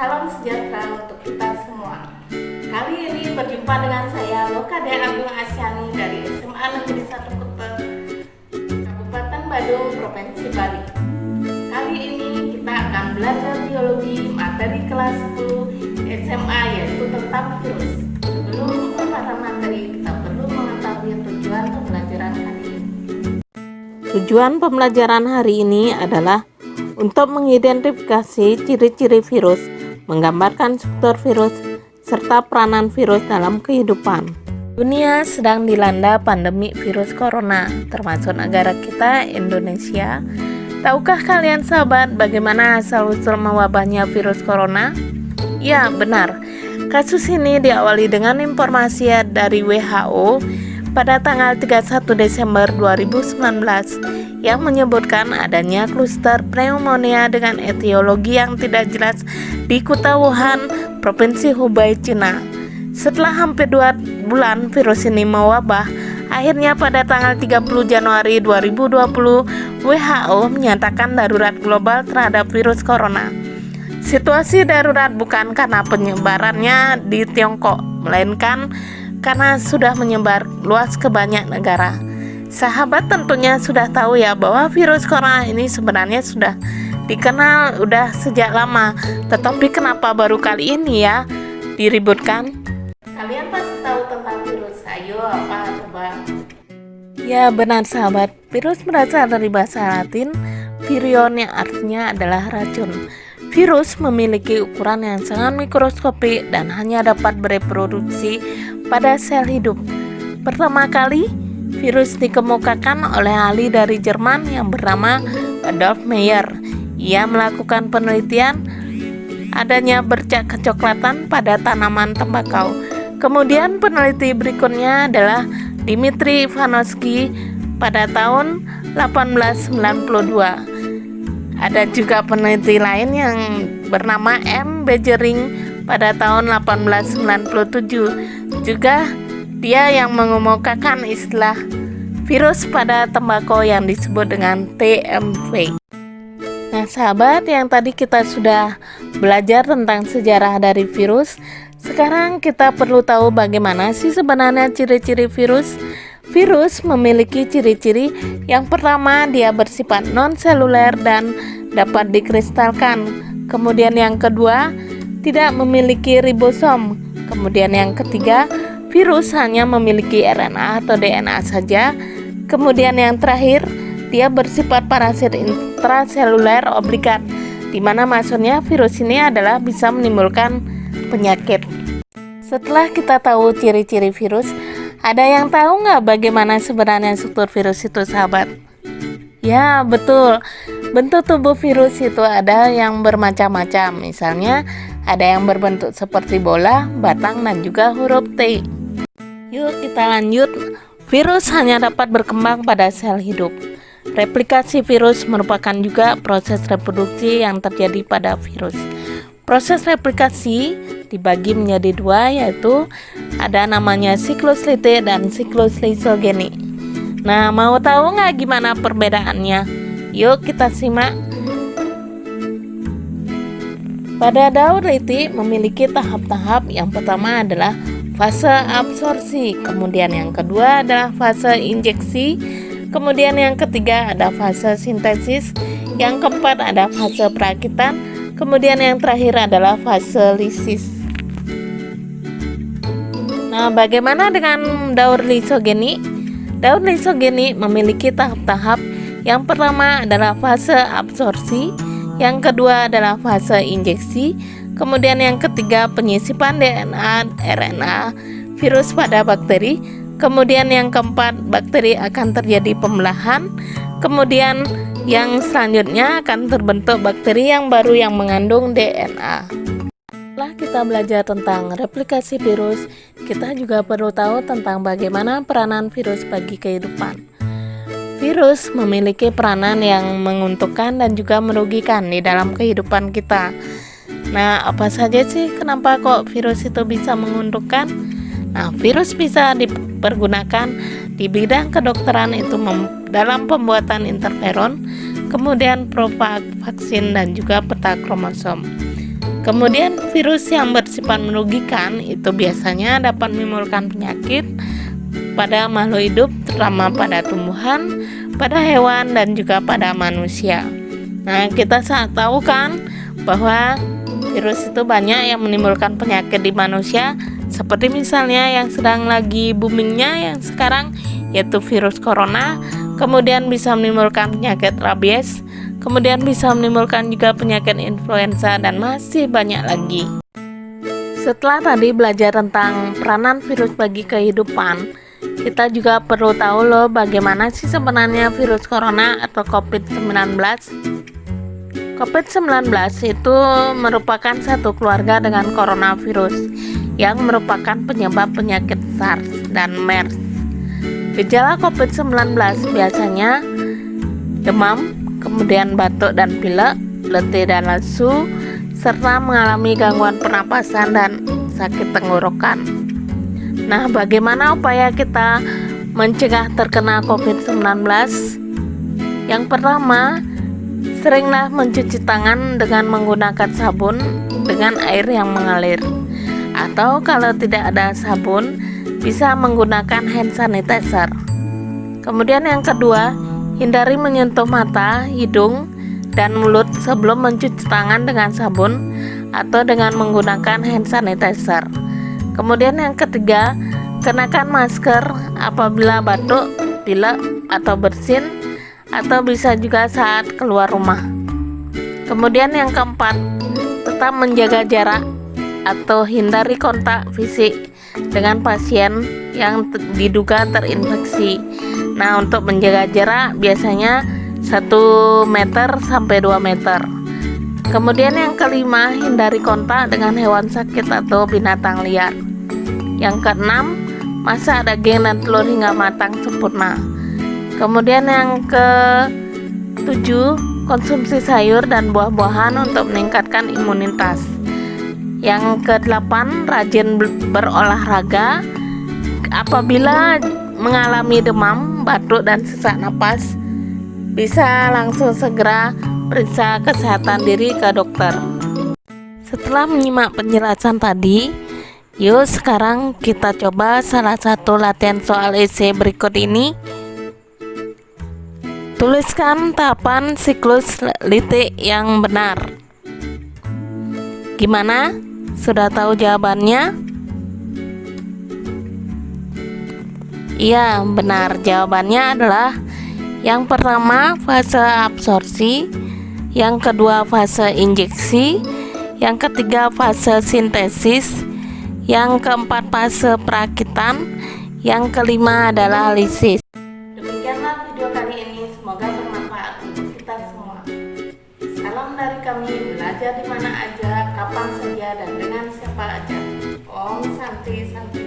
Salam sejahtera untuk kita semua. Kali ini berjumpa dengan saya Lokade Agung Asyani dari SMA Negeri 1 Kute, Kabupaten Badung, Provinsi Bali. Kali ini kita akan belajar biologi materi kelas 10 SMA, yaitu tentang virus. Sebelum memulai materi, kita perlu mengetahui tujuan pembelajaran hari ini. Tujuan pembelajaran hari ini adalah untuk mengidentifikasi ciri-ciri virus, menggambarkan struktur virus, serta peranan virus dalam kehidupan. Dunia sedang dilanda pandemi virus corona, termasuk negara kita, Indonesia. Tahukah kalian sahabat bagaimana asal-usul mewabahnya virus corona? Ya, benar. Kasus ini diawali dengan informasi dari WHO pada tanggal 31 Desember 2019 yang menyebutkan adanya kluster pneumonia dengan etiologi yang tidak jelas di kota Wuhan, Provinsi Hubei, Cina. Setelah hampir 2 bulan virus ini mewabah, akhirnya pada tanggal 30 Januari 2020 WHO menyatakan darurat global terhadap virus corona. Situasi darurat bukan karena penyebarannya di Tiongkok, melainkan karena sudah menyebar luas ke banyak negara. Sahabat tentunya sudah tahu ya bahwa virus corona ini sebenarnya sudah dikenal sejak lama, tetapi kenapa baru kali ini ya diributkan? Kalian pasti tahu tentang virus. Ayo, apa coba? Ya benar sahabat, virus berasal dari bahasa Latin virion yang artinya adalah racun. Virus memiliki ukuran yang sangat mikroskopik dan hanya dapat bereproduksi pada sel hidup. Pertama kali, virus dikemukakan oleh ahli dari Jerman yang bernama Adolf Meyer. Ia melakukan penelitian adanya bercak kecoklatan pada tanaman tembakau. Kemudian peneliti berikutnya adalah Dmitri Ivanovsky pada tahun 1892. Ada juga peneliti lain yang bernama M. Bejering pada tahun 1897. Juga dia yang mengemukakan istilah virus pada tembakau yang disebut dengan TMV. Nah sahabat, yang tadi kita sudah belajar tentang sejarah dari virus. Sekarang kita perlu tahu bagaimana sih sebenarnya ciri-ciri virus. Virus memiliki ciri-ciri. Yang pertama, dia bersifat non-seluler dan dapat dikristalkan. Kemudian yang kedua, tidak memiliki ribosom. Kemudian yang ketiga, virus hanya memiliki RNA atau DNA saja. Kemudian yang terakhir, dia bersifat parasit intraseluler obligat, di mana maksudnya virus ini adalah bisa menimbulkan penyakit. Setelah kita tahu ciri-ciri virus, ada yang tahu nggak bagaimana sebenarnya struktur virus itu sahabat? Ya betul, bentuk tubuh virus itu ada yang bermacam-macam. Misalnya ada yang berbentuk seperti bola, batang, dan juga huruf T. Yuk kita lanjut. Virus hanya dapat berkembang pada sel hidup. Replikasi virus merupakan juga proses reproduksi yang terjadi pada virus. Proses replikasi dibagi menjadi dua, yaitu ada namanya siklus Lite dan siklus lysogeny. Nah, mau tahu nggak gimana perbedaannya? Yuk kita simak. Pada daur Lite memiliki tahap-tahap. Yang pertama adalah fase absorpsi, kemudian yang kedua adalah fase injeksi, kemudian yang ketiga ada fase sintesis, yang keempat ada fase perakitan, kemudian yang terakhir adalah fase lisis. Nah, bagaimana dengan daur lysogeny? Daur lysogeny memiliki tahap-tahap. Yang pertama adalah fase absorpsi, yang kedua adalah fase injeksi, kemudian yang ketiga penyisipan DNA RNA virus pada bakteri, kemudian yang keempat bakteri akan terjadi pembelahan, kemudian yang selanjutnya akan terbentuk bakteri yang baru yang mengandung DNA. Setelah kita belajar tentang replikasi virus, kita juga perlu tahu tentang bagaimana peranan virus bagi kehidupan. Virus memiliki peranan yang menguntungkan dan juga merugikan di dalam kehidupan kita. Nah, apa saja sih kenapa kok virus itu bisa menguntungkan? Nah, virus bisa dipergunakan di bidang kedokteran itu dalam pembuatan interferon, kemudian provak, vaksin, dan juga peta kromosom. Kemudian virus yang bersifat merugikan itu biasanya dapat menimbulkan penyakit pada makhluk hidup, terutama pada tumbuhan, pada hewan, dan juga pada manusia. Nah, kita sangat tahu kan bahwa virus itu banyak yang menimbulkan penyakit di manusia, seperti misalnya yang sedang lagi boomingnya yang sekarang, yaitu virus corona. Kemudian bisa menimbulkan penyakit rabies, kemudian bisa menimbulkan juga penyakit influenza, dan masih banyak lagi. Setelah tadi belajar tentang peranan virus bagi kehidupan, kita juga perlu tahu loh bagaimana sih sebenarnya virus corona atau COVID-19. COVID-19 itu merupakan satu keluarga dengan coronavirus yang merupakan penyebab penyakit SARS dan MERS. Gejala COVID-19 biasanya demam, kemudian batuk dan pilek, letih dan lesu, serta mengalami gangguan pernapasan dan sakit tenggorokan. Nah, bagaimana upaya kita mencegah terkena COVID-19? Yang pertama, seringlah mencuci tangan dengan menggunakan sabun dengan air yang mengalir. Atau kalau tidak ada sabun, bisa menggunakan hand sanitizer. Kemudian yang kedua, hindari menyentuh mata, hidung, dan mulut sebelum mencuci tangan dengan sabun atau dengan menggunakan hand sanitizer. Kemudian yang ketiga, kenakan masker apabila batuk, pilek, atau bersin, atau bisa juga saat keluar rumah. Kemudian yang keempat, tetap menjaga jarak atau hindari kontak fisik dengan pasien yang diduga terinfeksi. Nah, untuk menjaga jarak biasanya 1 meter sampai 2 meter. Kemudian yang kelima, hindari kontak dengan hewan sakit atau binatang liar. Yang keenam, masak daging dan telur hingga matang sempurna. Kemudian yang ketujuh, konsumsi sayur dan buah-buahan untuk meningkatkan imunitas. Yang kedelapan, rajin berolahraga. Apabila mengalami demam, batuk, dan sesak napas, bisa langsung segera periksa kesehatan diri ke dokter. Setelah menyimak penjelasan tadi, yuk sekarang kita coba salah satu latihan soal esai berikut ini. Tuliskan tahapan siklus litik yang benar. Gimana? Sudah tahu jawabannya? Iya, benar. Jawabannya adalah yang pertama fase absorpsi, yang kedua fase injeksi, yang ketiga fase sintesis, yang keempat fase perakitan, yang kelima adalah lisis. Demikianlah video kali ini, semoga bermanfaat untuk kita semua. Salam dari kami, belajar di mana aja, kapan saja, dan dengan siapa aja. Om Santi Santi.